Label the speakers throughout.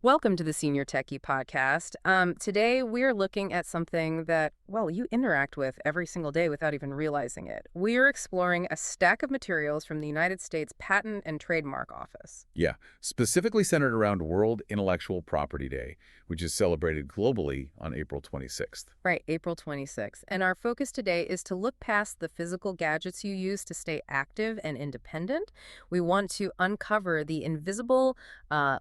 Speaker 1: Welcome to the Senior Techie Podcast. Today, we're looking at something that, well, you interact with every single day without even realizing it. We're exploring a stack of materials from the United States Patent and Trademark Office.
Speaker 2: Yeah, specifically centered around World Intellectual Property Day, which is celebrated globally on April 26th.
Speaker 1: Right, April 26th. And our focus today is to look past the physical gadgets you use to stay active and independent. We want to uncover the invisible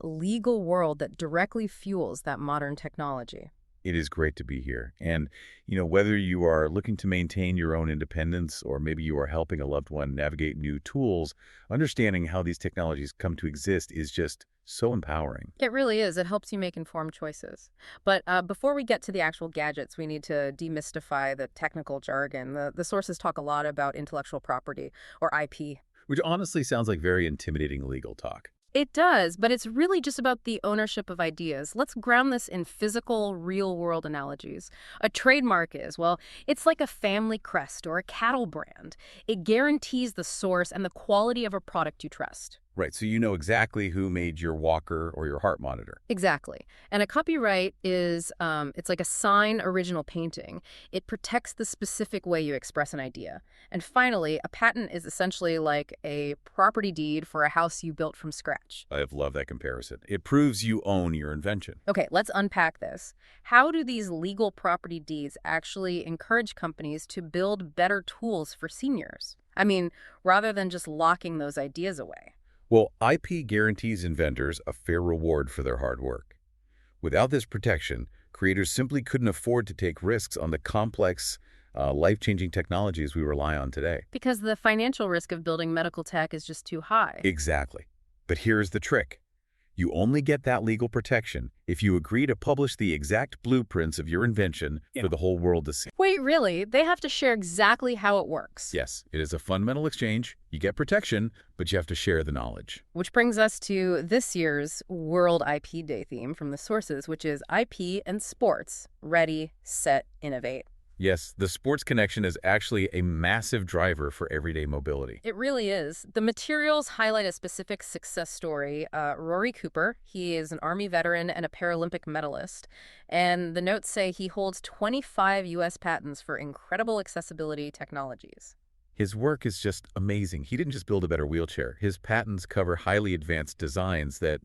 Speaker 1: legal world that directly fuels that modern technology.
Speaker 2: It is great to be here. And, whether you are looking to maintain your own independence or maybe you are helping a loved one navigate new tools, understanding how these technologies come to exist is just so empowering.
Speaker 1: It really is. It helps you make informed choices. But before we get to the actual gadgets, we need to demystify the technical jargon. The sources talk a lot about intellectual property, or IP.
Speaker 2: Which honestly sounds like very intimidating legal talk.
Speaker 1: It does, but it's really just about the ownership of ideas. Let's ground this in physical, real-world analogies. A trademark is, well, it's like a family crest or a cattle brand. It guarantees the source and the quality of a product you trust.
Speaker 2: Right, so you know exactly who made your walker or your heart monitor.
Speaker 1: Exactly. And a copyright is, it's like a sign original painting. It protects the specific way you express an idea. And finally, a patent is essentially like a property deed for a house you built from scratch.
Speaker 2: I have loved that comparison. It proves you own your invention.
Speaker 1: Okay, let's unpack this. How do these legal property deeds actually encourage companies to build better tools for seniors? I mean, rather than just locking those ideas away.
Speaker 2: Well, IP guarantees inventors a fair reward for their hard work. Without this protection, creators simply couldn't afford to take risks on the complex, life-changing technologies we rely on today.
Speaker 1: Because the financial risk of building medical tech is just too high.
Speaker 2: Exactly. But here's the trick. You only get that legal protection if you agree to publish the exact blueprints of your invention for the whole world to see.
Speaker 1: Wait, really? They have to share exactly how it works?
Speaker 2: Yes, it is a fundamental exchange. You get protection, but you have to share the knowledge.
Speaker 1: Which brings us to this year's World IP Day theme from the sources, which is IP and sports. Ready, set, innovate.
Speaker 2: Yes, the sports connection is actually a massive driver for everyday mobility.
Speaker 1: It really is. The materials highlight a specific success story. Rory Cooper, he is an Army veteran and a Paralympic medalist. And the notes say he holds 25 U.S. patents for incredible accessibility technologies.
Speaker 2: His work is just amazing. He didn't just build a better wheelchair. His patents cover highly advanced designs that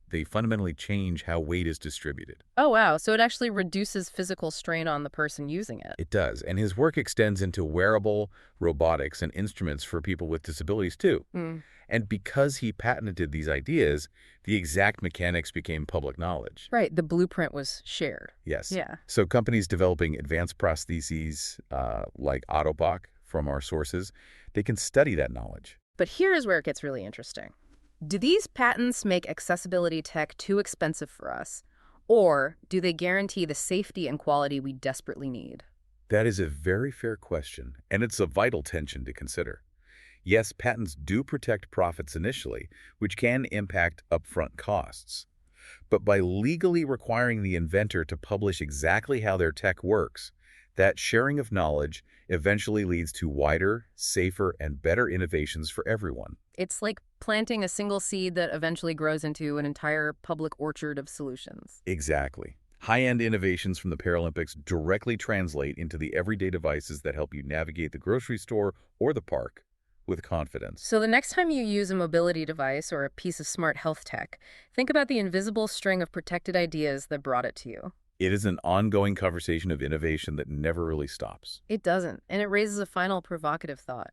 Speaker 2: they fundamentally change how weight is distributed.
Speaker 1: Oh, wow. So it actually reduces physical strain on the person using it.
Speaker 2: It does. And his work extends into wearable robotics and instruments for people with disabilities, too.
Speaker 1: Mm.
Speaker 2: And because he patented these ideas, the exact mechanics became public knowledge.
Speaker 1: Right. The blueprint was shared.
Speaker 2: Yes.
Speaker 1: Yeah.
Speaker 2: So companies developing advanced prostheses like Ottobock, from our sources, they can study that knowledge.
Speaker 1: But here is where it gets really interesting. Do these patents make accessibility tech too expensive for us? Or do they guarantee the safety and quality we desperately need?
Speaker 2: That is a very fair question, and it's a vital tension to consider. Yes, patents do protect profits initially, which can impact upfront costs. But by legally requiring the inventor to publish exactly how their tech works, that sharing of knowledge eventually leads to wider, safer, and better innovations for everyone.
Speaker 1: It's like planting a single seed that eventually grows into an entire public orchard of solutions.
Speaker 2: Exactly. High-end innovations from the Paralympics directly translate into the everyday devices that help you navigate the grocery store or the park with confidence.
Speaker 1: So the next time you use a mobility device or a piece of smart health tech, think about the invisible string of protected ideas that brought it to you.
Speaker 2: It is an ongoing conversation of innovation that never really stops.
Speaker 1: It doesn't, and it raises a final provocative thought.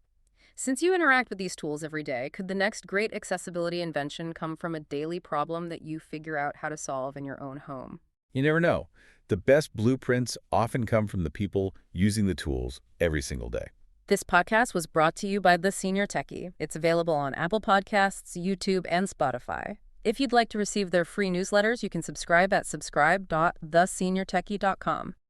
Speaker 1: Since you interact with these tools every day, could the next great accessibility invention come from a daily problem that you figure out how to solve in your own home?
Speaker 2: You never know. The best blueprints often come from the people using the tools every single day.
Speaker 1: This podcast was brought to you by The Senior Techie. It's available on Apple Podcasts, YouTube, and Spotify. If you'd like to receive their free newsletters, you can subscribe at subscribe.theseniortechie.com.